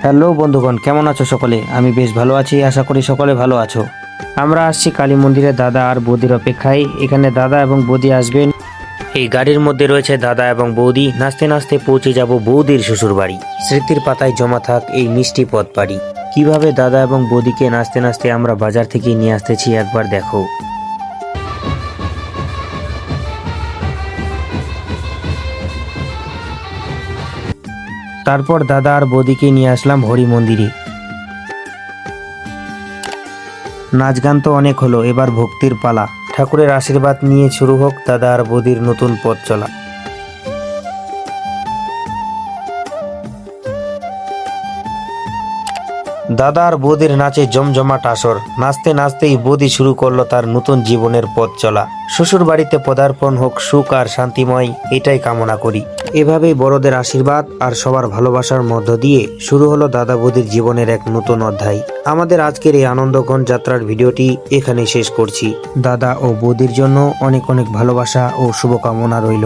Hello বন্ধুগণ, কেমন আছো সকলে? আমি বেশ ভালো আছি, আশা করি সকলে ভালো আছো। আমরা আসছি কালী মন্দিরে দাদা আর বৌদির অপেক্ষায়। এখানে দাদা এবং বৌদি আসবেন। এই গাড়ির মধ্যে রয়েছে দাদা এবং বৌদি। নাচতে নাচতে পৌঁছে যাব বৌদির শ্বশুর বাড়ি। স্মৃতির পাতায় জমা থাক এই মিষ্টি পথ পাড়ি। কিভাবে দাদা এবং বৌদিকে নাচতে নাচতে আমরা বাজার থেকে নিয়ে আসতেছি একবার দেখো। তারপর দাদা আর বৌদিকে নিয়ে আসলাম হরি মন্দিরে। নাচ গান তো অনেক হলো, এবার ভক্তির পালা। ঠাকুরের আশীর্বাদ নিয়ে শুরু হোক দাদা আর বৌদির নতুন পথ চলা। দাদা আর বৌদির নাচে জমজমাট আসর। নাচতে নাচতেই বৌদি শুরু করলো তার নতুন জীবনের পথ চলা। শ্বশুর বাড়িতে পদার্পণ হোক সুখ আর শান্তিময়, এটাই কামনা করি। এভাবেই বড়দের আশীর্বাদ আর সবার ভালোবাসার মধ্য দিয়ে শুরু হলো দাদা বৌদির জীবনের এক নতুন অধ্যায়। আমাদের আজকের এই আনন্দঘন যাত্রার ভিডিওটি এখানে শেষ করছি। দাদা ও বৌদির জন্য অনেক অনেক ভালোবাসা ও শুভকামনা রইল।